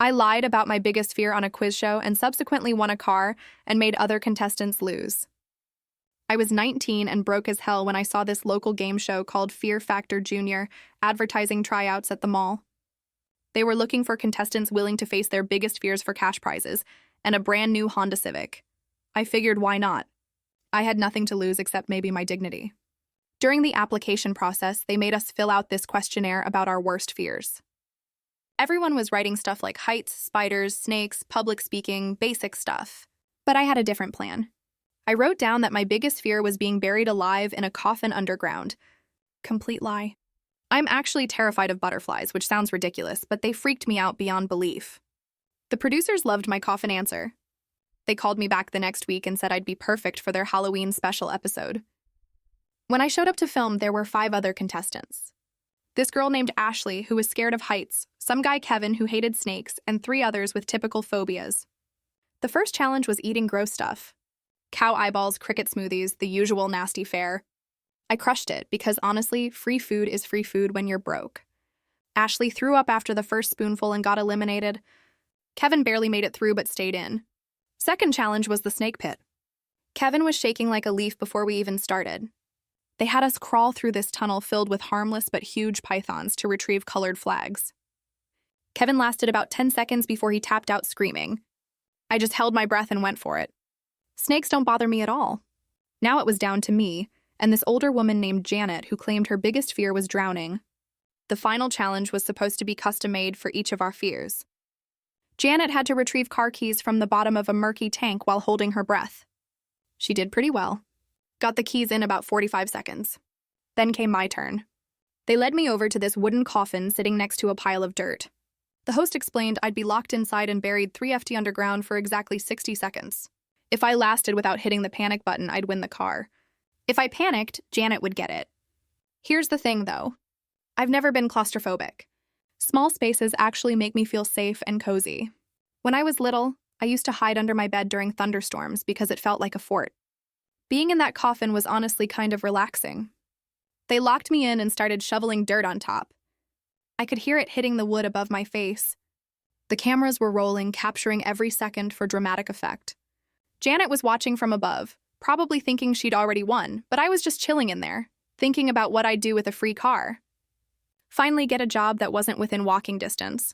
I lied about my biggest fear on a quiz show and subsequently won a car and made other contestants lose. I was 19 and broke as hell when I saw this local game show called Fear Factor Junior advertising tryouts at the mall. They were looking for contestants willing to face their biggest fears for cash prizes and a brand new Honda Civic. I figured why not? I had nothing to lose except maybe my dignity. During the application process, they made us fill out this questionnaire about our worst fears. Everyone was writing stuff like heights, spiders, snakes, public speaking, basic stuff. But I had a different plan. I wrote down that my biggest fear was being buried alive in a coffin underground. Complete lie. I'm actually terrified of butterflies, which sounds ridiculous, but they freaked me out beyond belief. The producers loved my coffin answer. They called me back the next week and said I'd be perfect for their Halloween special episode. When I showed up to film, there were 5 other contestants. This girl named Ashley, who was scared of heights, some guy Kevin, who hated snakes, and 3 others with typical phobias. The first challenge was eating gross stuff. Cow eyeballs, cricket smoothies, the usual nasty fare. I crushed it because, honestly, free food is free food when you're broke. Ashley threw up after the first spoonful and got eliminated. Kevin barely made it through but stayed in. Second challenge was the snake pit. Kevin was shaking like a leaf before we even started. They had us crawl through this tunnel filled with harmless but huge pythons to retrieve colored flags. Kevin lasted about 10 seconds before he tapped out screaming. I just held my breath and went for it. Snakes don't bother me at all. Now it was down to me, and this older woman named Janet who claimed her biggest fear was drowning. The final challenge was supposed to be custom-made for each of our fears. Janet had to retrieve car keys from the bottom of a murky tank while holding her breath. She did pretty well. Got the keys in about 45 seconds. Then came my turn. They led me over to this wooden coffin sitting next to a pile of dirt. The host explained I'd be locked inside and buried 3 FT underground for exactly 60 seconds. If I lasted without hitting the panic button, I'd win the car. If I panicked, Janet would get it. Here's the thing, though. I've never been claustrophobic. Small spaces actually make me feel safe and cozy. When I was little, I used to hide under my bed during thunderstorms because it felt like a fort. Being in that coffin was honestly kind of relaxing. They locked me in and started shoveling dirt on top. I could hear it hitting the wood above my face. The cameras were rolling, capturing every second for dramatic effect. Janet was watching from above, probably thinking she'd already won, but I was just chilling in there, thinking about what I'd do with a free car. Finally get a job that wasn't within walking distance.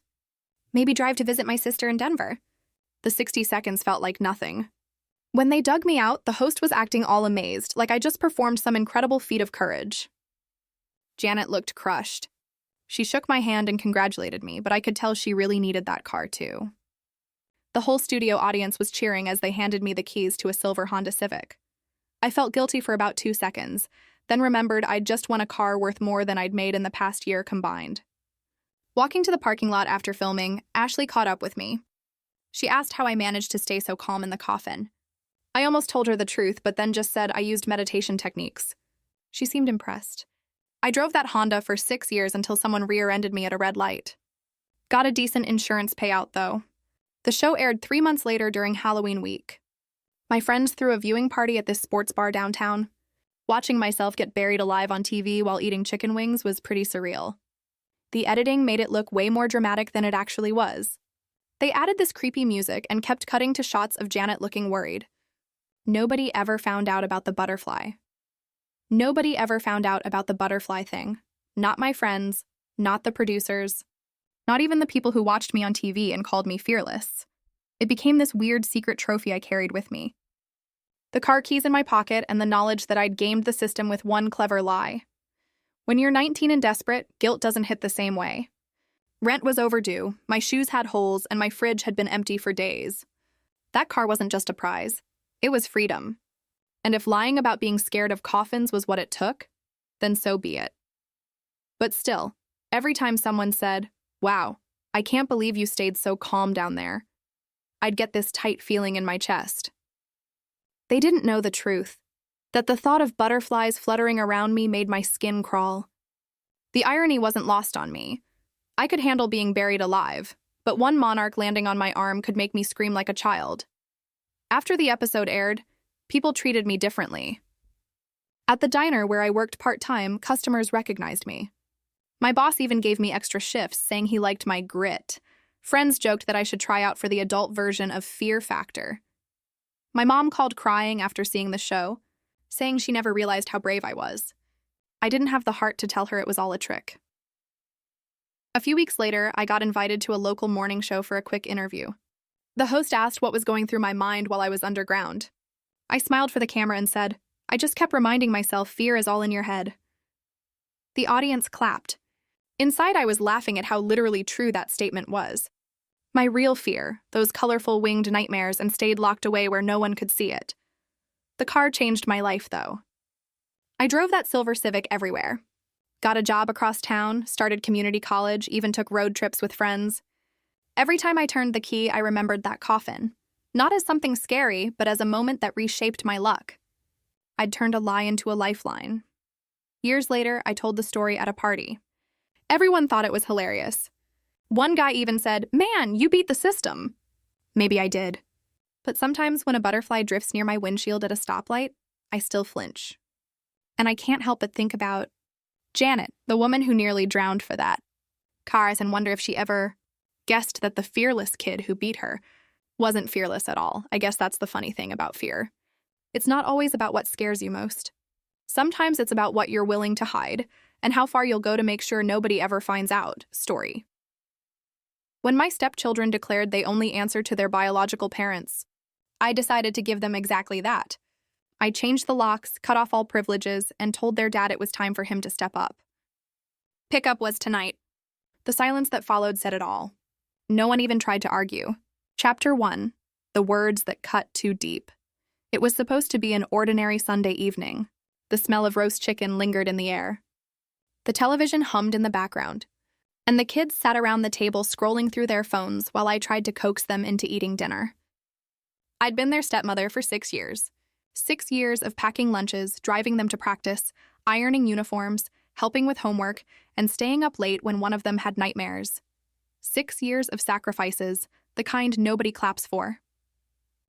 Maybe drive to visit my sister in Denver. The 60 seconds felt like nothing. When they dug me out, the host was acting all amazed, like I just performed some incredible feat of courage. Janet looked crushed. She shook my hand and congratulated me, but I could tell she really needed that car too. The whole studio audience was cheering as they handed me the keys to a silver Honda Civic. I felt guilty for about 2 seconds, then remembered I'd just won a car worth more than I'd made in the past year combined. Walking to the parking lot after filming, Ashley caught up with me. She asked how I managed to stay so calm in the coffin. I almost told her the truth, but then just said I used meditation techniques. She seemed impressed. I drove that Honda for 6 years until someone rear-ended me at a red light. Got a decent insurance payout, though. The show aired 3 months later during Halloween week. My friends threw a viewing party at this sports bar downtown. Watching myself get buried alive on TV while eating chicken wings was pretty surreal. The editing made it look way more dramatic than it actually was. They added this creepy music and kept cutting to shots of Janet looking worried. Nobody ever found out about the butterfly. Nobody ever found out about the butterfly thing. Not my friends, not the producers, not even the people who watched me on TV and called me fearless. It became this weird secret trophy I carried with me. The car keys in my pocket and the knowledge that I'd gamed the system with one clever lie. When you're 19 and desperate, guilt doesn't hit the same way. Rent was overdue, my shoes had holes, and my fridge had been empty for days. That car wasn't just a prize. It was freedom. And if lying about being scared of coffins was what it took, then so be it. But still, every time someone said, "Wow, I can't believe you stayed so calm down there," I'd get this tight feeling in my chest. They didn't know the truth, that the thought of butterflies fluttering around me made my skin crawl. The irony wasn't lost on me. I could handle being buried alive, but one monarch landing on my arm could make me scream like a child. After the episode aired, people treated me differently. At the diner where I worked part-time, customers recognized me. My boss even gave me extra shifts, saying he liked my grit. Friends joked that I should try out for the adult version of Fear Factor. My mom called crying after seeing the show, saying she never realized how brave I was. I didn't have the heart to tell her it was all a trick. A few weeks later, I got invited to a local morning show for a quick interview. The host asked what was going through my mind while I was underground. I smiled for the camera and said, "I just kept reminding myself fear is all in your head." The audience clapped. Inside, I was laughing at how literally true that statement was. My real fear, those colorful winged nightmares, and stayed locked away where no one could see it. The car changed my life, though. I drove that silver Civic everywhere. Got a job across town, started community college, even took road trips with friends. Every time I turned the key, I remembered that coffin. Not as something scary, but as a moment that reshaped my luck. I'd turned a lie into a lifeline. Years later, I told the story at a party. Everyone thought it was hilarious. One guy even said, "Man, you beat the system." Maybe I did. But sometimes when a butterfly drifts near my windshield at a stoplight, I still flinch. And I can't help but think about Janet, the woman who nearly drowned for that cars, and wonder if she ever guessed that the fearless kid who beat her wasn't fearless at all. I guess that's the funny thing about fear. It's not always about what scares you most. Sometimes it's about what you're willing to hide and how far you'll go to make sure nobody ever finds out. Story. When my stepchildren declared they only answered to their biological parents, I decided to give them exactly that. I changed the locks, cut off all privileges, and told their dad it was time for him to step up. Pickup was tonight. The silence that followed said it all. No one even tried to argue. Chapter 1. The words that cut too deep. It was supposed to be an ordinary Sunday evening. The smell of roast chicken lingered in the air. The television hummed in the background, and the kids sat around the table scrolling through their phones while I tried to coax them into eating dinner. I'd been their stepmother for 6 years. 6 years of packing lunches, driving them to practice, ironing uniforms, helping with homework, and staying up late when one of them had nightmares. 6 years of sacrifices, the kind nobody claps for.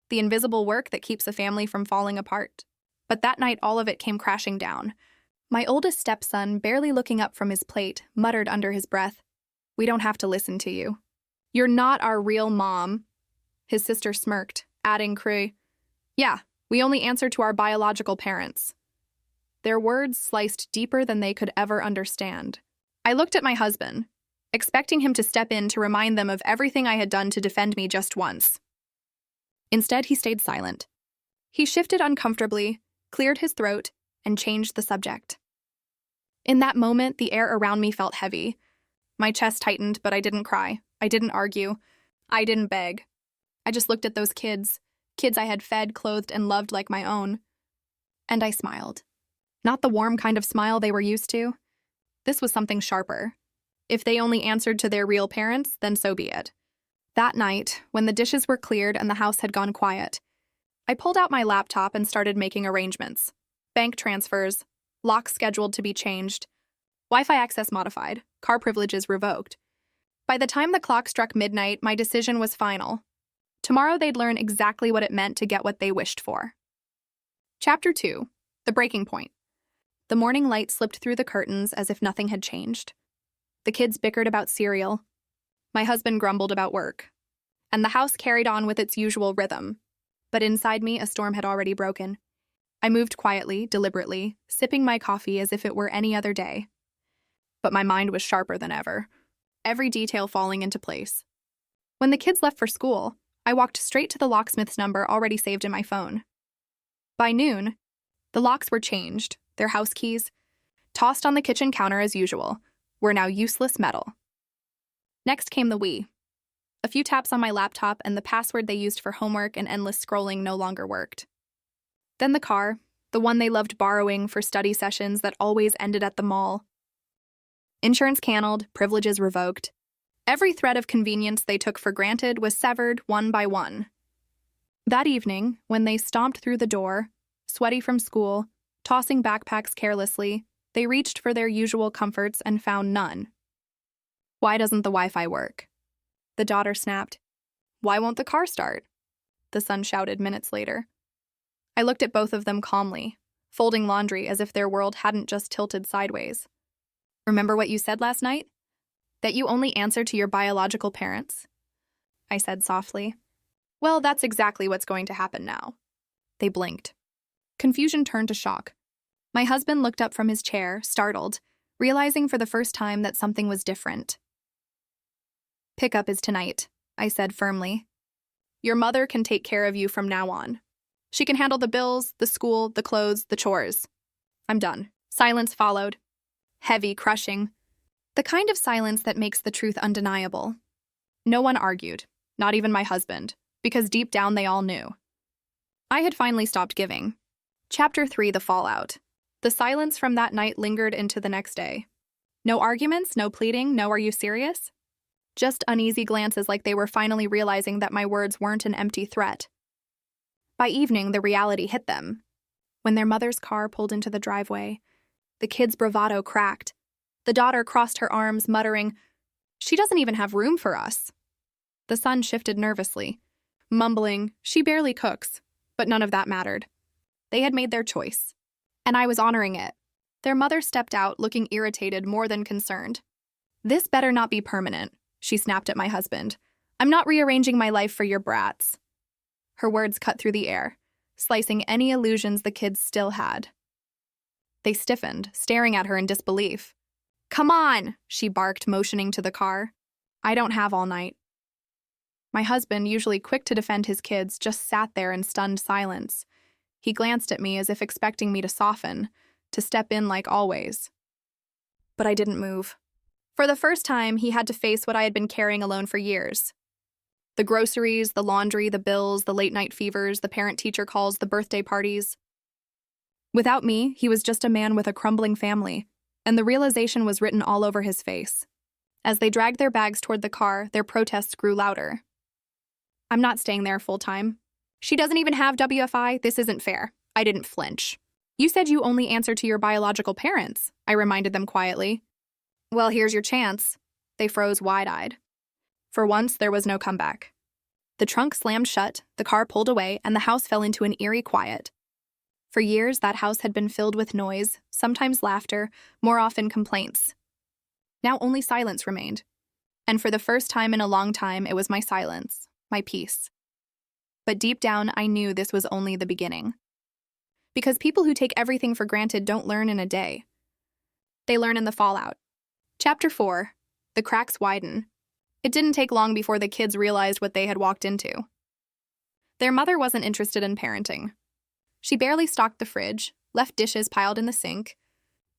The invisible work that keeps a family from falling apart. But that night, all of it came crashing down. My oldest stepson, barely looking up from his plate, muttered under his breath, "We don't have to listen to you. You're not our real mom." His sister smirked, adding cruy, "Yeah, we only answer to our biological parents." Their words sliced deeper than they could ever understand. I looked at my husband, expecting him to step in to remind them of everything I had done to defend me just once. Instead, he stayed silent. He shifted uncomfortably, cleared his throat, and changed the subject. In that moment, the air around me felt heavy. My chest tightened, but I didn't cry. I didn't argue. I didn't beg. I just looked at those kids I had fed, clothed, and loved like my own. And I smiled. Not the warm kind of smile they were used to. This was something sharper. If they only answered to their real parents, then so be it. That night, when the dishes were cleared and the house had gone quiet, I pulled out my laptop and started making arrangements. Bank transfers, locks scheduled to be changed, Wi-Fi access modified, car privileges revoked. By the time the clock struck midnight, my decision was final. Tomorrow they'd learn exactly what it meant to get what they wished for. Chapter 2. The Breaking Point. The morning light slipped through the curtains as if nothing had changed. The kids bickered about cereal. My husband grumbled about work. And the house carried on with its usual rhythm. But inside me, a storm had already broken. I moved quietly, deliberately, sipping my coffee as if it were any other day. But my mind was sharper than ever, every detail falling into place. When the kids left for school, I walked straight to the locksmith's number already saved in my phone. By noon, the locks were changed, their house keys, tossed on the kitchen counter as usual, were now useless metal. Next came the Wii. A few taps on my laptop and the password they used for homework and endless scrolling no longer worked. Then the car, the one they loved borrowing for study sessions that always ended at the mall. Insurance canceled, privileges revoked. Every thread of convenience they took for granted was severed one by one. That evening, when they stomped through the door, sweaty from school, tossing backpacks carelessly, they reached for their usual comforts and found none. "Why doesn't the Wi-Fi work?" The daughter snapped. "Why won't the car start?" The son shouted minutes later. I looked at both of them calmly, folding laundry as if their world hadn't just tilted sideways. "Remember what you said last night? That you only answer to your biological parents? I said softly. Well, that's exactly what's going to happen now. They blinked. Confusion turned to shock. My husband looked up from his chair, startled, realizing for the first time that something was different. Pickup is tonight, I said firmly. Your mother can take care of you from now on. She can handle the bills, the school, the clothes, the chores. I'm done. Silence followed. Heavy, crushing. The kind of silence that makes the truth undeniable. No one argued, not even my husband, because deep down they all knew. I had finally stopped giving. Chapter 3, The Fallout. The silence from that night lingered into the next day. No arguments, no pleading, no "are you serious?" Just uneasy glances like they were finally realizing that my words weren't an empty threat. By evening, the reality hit them. When their mother's car pulled into the driveway, the kid's bravado cracked. The daughter crossed her arms, muttering, "She doesn't even have room for us." The son shifted nervously, mumbling, "She barely cooks," but none of that mattered. They had made their choice, and I was honoring it. Their mother stepped out, looking irritated more than concerned. "This better not be permanent," she snapped at my husband. "I'm not rearranging my life for your brats." Her words cut through the air, slicing any illusions the kids still had. They stiffened, staring at her in disbelief. "Come on," she barked, motioning to the car. "I don't have all night." My husband, usually quick to defend his kids, just sat there in stunned silence. He glanced at me as if expecting me to soften, to step in like always. But I didn't move. For the first time, he had to face what I had been carrying alone for years. The groceries, the laundry, the bills, the late-night fevers, the parent-teacher calls, the birthday parties. Without me, he was just a man with a crumbling family, and the realization was written all over his face. As they dragged their bags toward the car, their protests grew louder. "I'm not staying there full-time. She doesn't even have WFI. This isn't fair." I didn't flinch. "You said you only answer to your biological parents," I reminded them quietly. "Well, here's your chance." They froze wide-eyed. For once, there was no comeback. The trunk slammed shut, the car pulled away, and the house fell into an eerie quiet. For years, that house had been filled with noise, sometimes laughter, more often complaints. Now only silence remained. And for the first time in a long time, it was my silence, my peace. But deep down, I knew this was only the beginning. Because people who take everything for granted don't learn in a day. They learn in the fallout. Chapter 4. The cracks widen. It didn't take long before the kids realized what they had walked into. Their mother wasn't interested in parenting. She barely stocked the fridge, left dishes piled in the sink,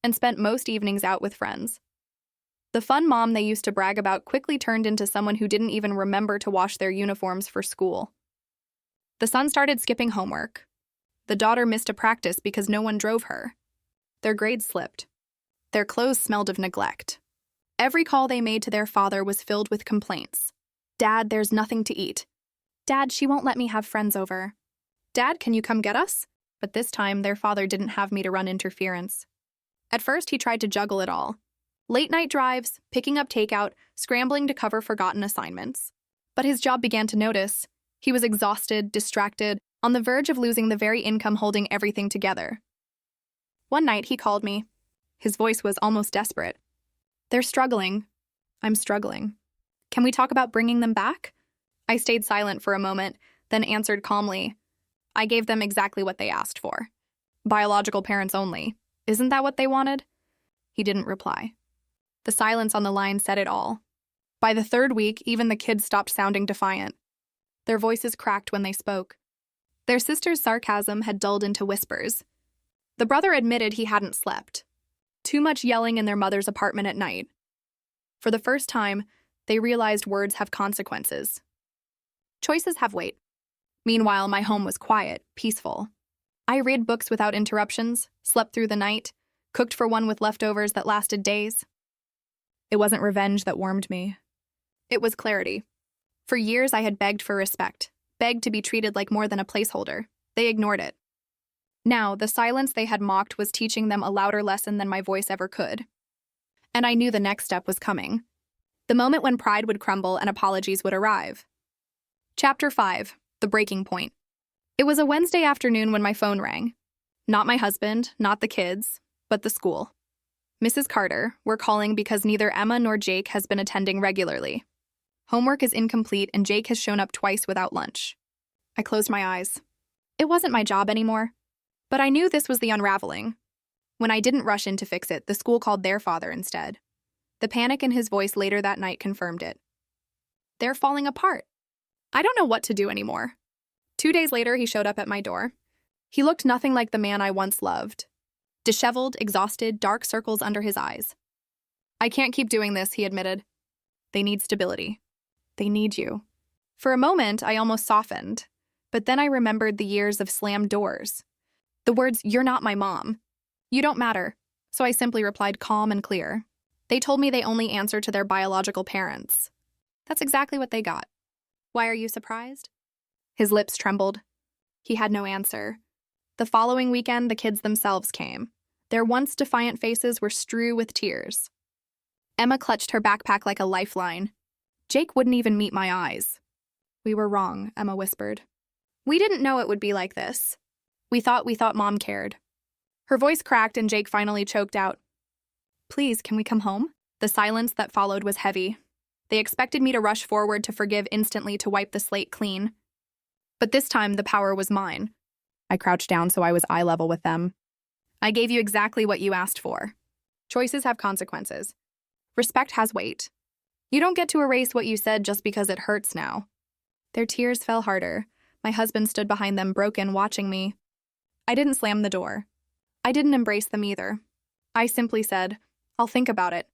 and spent most evenings out with friends. The fun mom they used to brag about quickly turned into someone who didn't even remember to wash their uniforms for school. The son started skipping homework. The daughter missed a practice because no one drove her. Their grades slipped. Their clothes smelled of neglect. Every call they made to their father was filled with complaints. "Dad, there's nothing to eat." "Dad, she won't let me have friends over." "Dad, can you come get us?" But this time, their father didn't have me to run interference. At first, he tried to juggle it all. Late-night drives, picking up takeout, scrambling to cover forgotten assignments. But his job began to notice. He was exhausted, distracted, on the verge of losing the very income holding everything together. One night, he called me. His voice was almost desperate. "They're struggling. I'm struggling. Can we talk about bringing them back?" I stayed silent for a moment, then answered calmly. "I gave them exactly what they asked for. Biological parents only. Isn't that what they wanted?" He didn't reply. The silence on the line said it all. By the third week, even the kids stopped sounding defiant. Their voices cracked when they spoke. Their sister's sarcasm had dulled into whispers. The brother admitted he hadn't slept. Too much yelling in their mother's apartment at night. For the first time, they realized words have consequences. Choices have weight. Meanwhile, my home was quiet, peaceful. I read books without interruptions, slept through the night, cooked for one with leftovers that lasted days. It wasn't revenge that warmed me. It was clarity. For years, I had begged for respect, begged to be treated like more than a placeholder. They ignored it. Now, the silence they had mocked was teaching them a louder lesson than my voice ever could. And I knew the next step was coming. The moment when pride would crumble and apologies would arrive. Chapter 5. The Breaking Point. It was a Wednesday afternoon when my phone rang. Not my husband, not the kids, but the school. "Mrs. Carter, we're calling because neither Emma nor Jake has been attending regularly." Homework is incomplete and Jake has shown up twice without lunch. I closed my eyes. It wasn't my job anymore. But I knew this was the unraveling. When I didn't rush in to fix it, the school called their father instead. The panic in his voice later that night confirmed it. They're falling apart. I don't know what to do anymore. 2 days later, he showed up at my door. He looked nothing like the man I once loved. Disheveled, exhausted, dark circles under his eyes. I can't keep doing this, he admitted. They need stability. They need you. For a moment, I almost softened, but then I remembered the years of slammed doors. The words, "You're not my mom. You don't matter." So I simply replied calm and clear. They told me they only answer to their biological parents. That's exactly what they got. Why are you surprised? His lips trembled. He had no answer. The following weekend, the kids themselves came. Their once defiant faces were strewn with tears. Emma clutched her backpack like a lifeline. Jake wouldn't even meet my eyes. We were wrong, Emma whispered. We didn't know it would be like this. We thought Mom cared. Her voice cracked and Jake finally choked out. Please, can we come home? The silence that followed was heavy. They expected me to rush forward to forgive instantly to wipe the slate clean. But this time, the power was mine. I crouched down so I was eye level with them. I gave you exactly what you asked for. Choices have consequences. Respect has weight. You don't get to erase what you said just because it hurts now. Their tears fell harder. My husband stood behind them, broken, watching me. I didn't slam the door. I didn't embrace them either. I simply said, I'll think about it.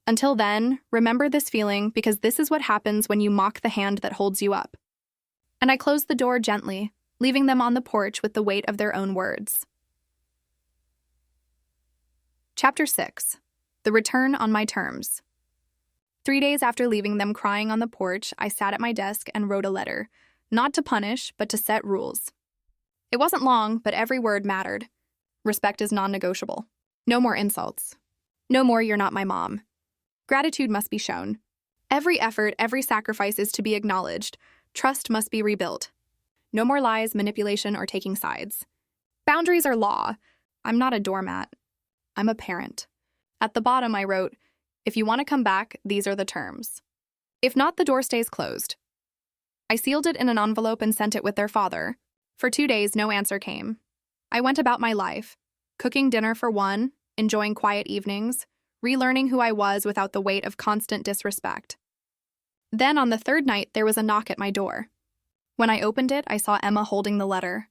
Until then, remember this feeling because this is what happens when you mock the hand that holds you up. And I closed the door gently, leaving them on the porch with the weight of their own words. Chapter 6. The Return on My Terms. 3 days after leaving them crying on the porch, I sat at my desk and wrote a letter, not to punish, but to set rules. It wasn't long, but every word mattered. Respect is non-negotiable. No more insults. No more "you're not my mom." Gratitude must be shown. Every effort, every sacrifice is to be acknowledged. Trust must be rebuilt. No more lies, manipulation, or taking sides. Boundaries are law. I'm not a doormat. I'm a parent. At the bottom, I wrote, if you want to come back, these are the terms. If not, the door stays closed. I sealed it in an envelope and sent it with their father. For 2 days, no answer came. I went about my life, cooking dinner for one, enjoying quiet evenings, relearning who I was without the weight of constant disrespect. Then, on the third night, there was a knock at my door. When I opened it, I saw Emma holding the letter.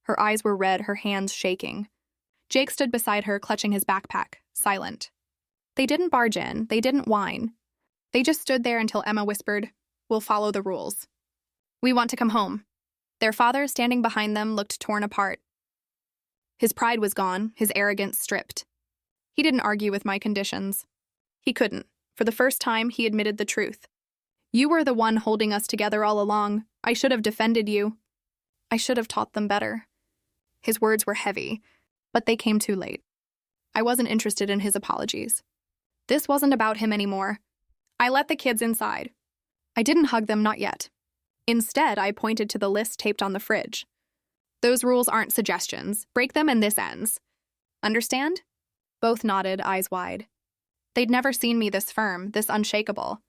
Her eyes were red, her hands shaking. Jake stood beside her, clutching his backpack, silent. They didn't barge in, they didn't whine. They just stood there until Emma whispered, "We'll follow the rules. We want to come home." Their father, standing behind them, looked torn apart. His pride was gone, his arrogance stripped. He didn't argue with my conditions. He couldn't. For the first time, he admitted the truth. You were the one holding us together all along. I should have defended you. I should have taught them better. His words were heavy, but they came too late. I wasn't interested in his apologies. This wasn't about him anymore. I let the kids inside. I didn't hug them, not yet. Instead, I pointed to the list taped on the fridge. Those rules aren't suggestions. Break them and this ends. Understand? Both nodded, eyes wide. They'd never seen me this firm, this unshakable.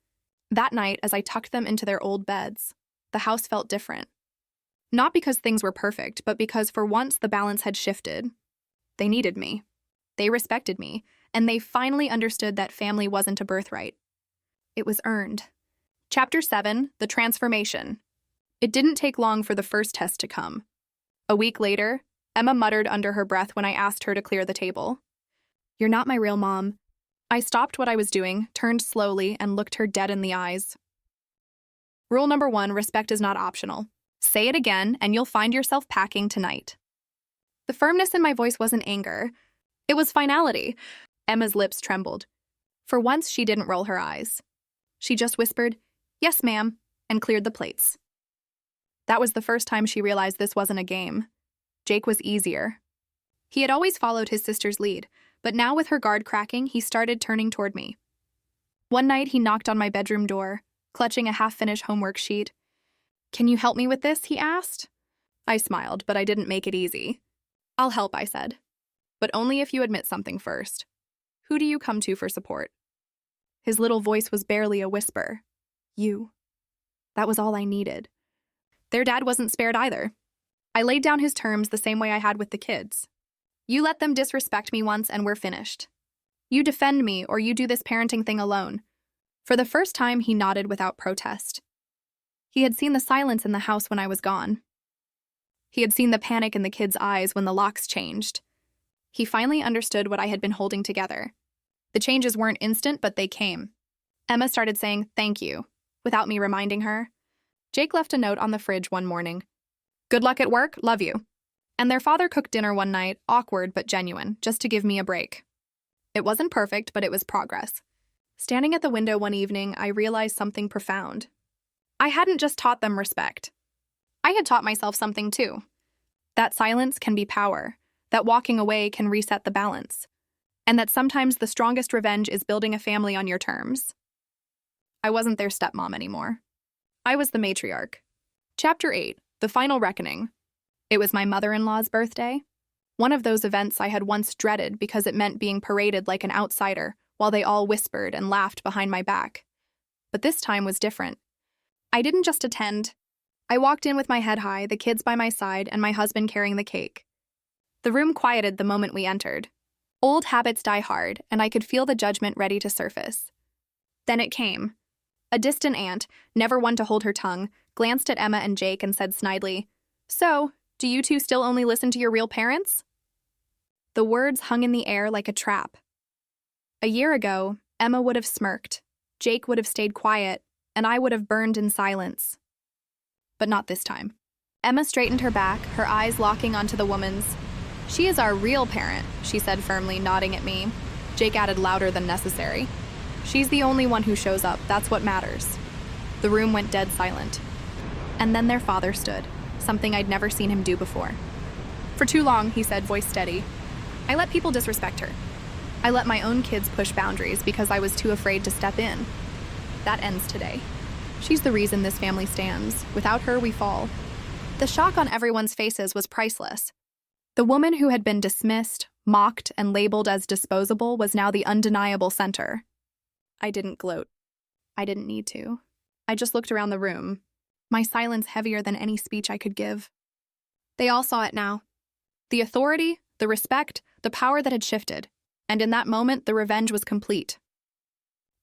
That night, as I tucked them into their old beds, the house felt different. Not because things were perfect, but because for once the balance had shifted. They needed me. They respected me, and they finally understood that family wasn't a birthright. It was earned. Chapter 7, The Transformation. It didn't take long for the first test to come. A week later, Emma muttered under her breath when I asked her to clear the table. You're not my real mom. I stopped what I was doing, turned slowly, and looked her dead in the eyes. Rule number 1, respect is not optional. Say it again, and you'll find yourself packing tonight. The firmness in my voice wasn't anger. It was finality. Emma's lips trembled. For once, she didn't roll her eyes. She just whispered, "Yes, ma'am," and cleared the plates. That was the first time she realized this wasn't a game. Jake was easier. He had always followed his sister's lead, but now with her guard cracking, he started turning toward me. One night, he knocked on my bedroom door, clutching a half-finished homework sheet. "Can you help me with this?" he asked. I smiled, but I didn't make it easy. "I'll help," I said. "But only if you admit something first. Who do you come to for support?" His little voice was barely a whisper. You. That was all I needed. Their dad wasn't spared either. I laid down his terms the same way I had with the kids. You let them disrespect me once and we're finished. You defend me or you do this parenting thing alone. For the first time, he nodded without protest. He had seen the silence in the house when I was gone. He had seen the panic in the kids' eyes when the locks changed. He finally understood what I had been holding together. The changes weren't instant, but they came. Emma started saying thank you, without me reminding her. Jake left a note on the fridge one morning. Good luck at work, love you. And their father cooked dinner one night, awkward but genuine, just to give me a break. It wasn't perfect, but it was progress. Standing at the window one evening, I realized something profound. I hadn't just taught them respect. I had taught myself something too. That silence can be power, that walking away can reset the balance, and that sometimes the strongest revenge is building a family on your terms. I wasn't their stepmom anymore. I was the matriarch. Chapter 8, The Final Reckoning. It was my mother-in-law's birthday. One of those events I had once dreaded because it meant being paraded like an outsider while they all whispered and laughed behind my back. But this time was different. I didn't just attend. I walked in with my head high, the kids by my side, and my husband carrying the cake. The room quieted the moment we entered. Old habits die hard, and I could feel the judgment ready to surface. Then it came. A distant aunt, never one to hold her tongue, glanced at Emma and Jake and said snidely, "So, do you two still only listen to your real parents?" The words hung in the air like a trap. A year ago, Emma would have smirked, Jake would have stayed quiet, and I would have burned in silence. But not this time. Emma straightened her back, her eyes locking onto the woman's. "She is our real parent," she said firmly, nodding at me. Jake added louder than necessary. "She's the only one who shows up, that's what matters." The room went dead silent. And then their father stood, something I'd never seen him do before. "For too long," he said, voice steady. "I let people disrespect her. I let my own kids push boundaries because I was too afraid to step in. That ends today. She's the reason this family stands. Without her, we fall." The shock on everyone's faces was priceless. The woman who had been dismissed, mocked, and labeled as disposable was now the undeniable center. I didn't gloat. I didn't need to. I just looked around the room, my silence heavier than any speech I could give. They all saw it now. The authority, the respect, the power that had shifted. And in that moment, the revenge was complete.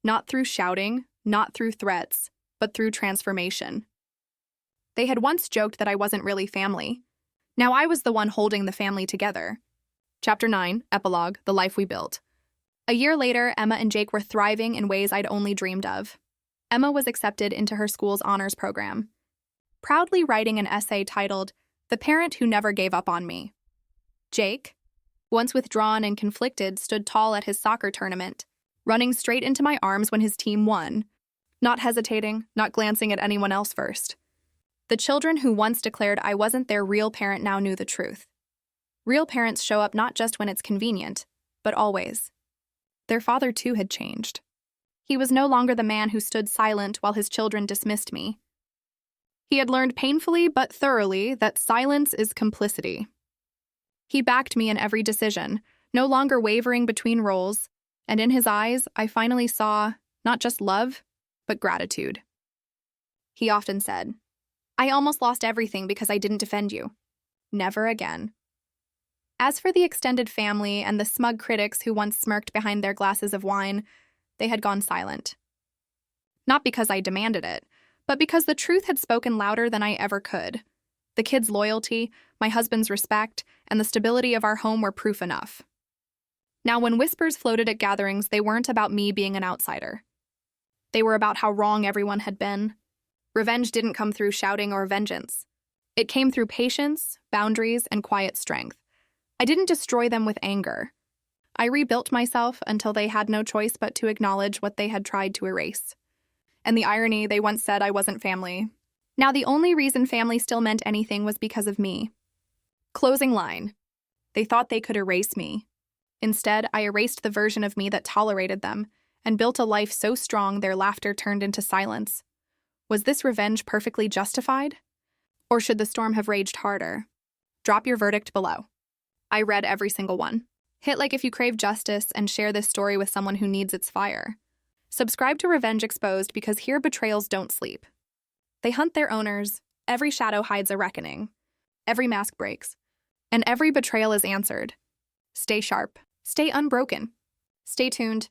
Not through shouting, not through threats, but through transformation. They had once joked that I wasn't really family. Now I was the one holding the family together. Chapter 9, Epilogue, The Life We Built. A year later, Emma and Jake were thriving in ways I'd only dreamed of. Emma was accepted into her school's honors program, proudly writing an essay titled, "The Parent Who Never Gave Up on Me." Jake, once withdrawn and conflicted, stood tall at his soccer tournament, running straight into my arms when his team won, not hesitating, not glancing at anyone else first. The children who once declared I wasn't their real parent now knew the truth. Real parents show up not just when it's convenient, but always. Their father, too, had changed. He was no longer the man who stood silent while his children dismissed me. He had learned painfully but thoroughly that silence is complicity. He backed me in every decision, no longer wavering between roles, and in his eyes, I finally saw not just love, but gratitude. He often said, "I almost lost everything because I didn't defend you. Never again." As for the extended family and the smug critics who once smirked behind their glasses of wine, they had gone silent. Not because I demanded it, but because the truth had spoken louder than I ever could. The kids' loyalty, my husband's respect, and the stability of our home were proof enough. Now, when whispers floated at gatherings, they weren't about me being an outsider. They were about how wrong everyone had been. Revenge didn't come through shouting or vengeance. It came through patience, boundaries, and quiet strength. I didn't destroy them with anger. I rebuilt myself until they had no choice but to acknowledge what they had tried to erase. And the irony, they once said I wasn't family. Now the only reason family still meant anything was because of me. Closing line. They thought they could erase me. Instead, I erased the version of me that tolerated them and built a life so strong their laughter turned into silence. Was this revenge perfectly justified? Or should the storm have raged harder? Drop your verdict below. I read every single one. Hit like if you crave justice and share this story with someone who needs its fire. Subscribe to Revenge Exposed because here betrayals don't sleep. They hunt their owners, every shadow hides a reckoning, every mask breaks, and every betrayal is answered. Stay sharp, stay unbroken. Stay tuned.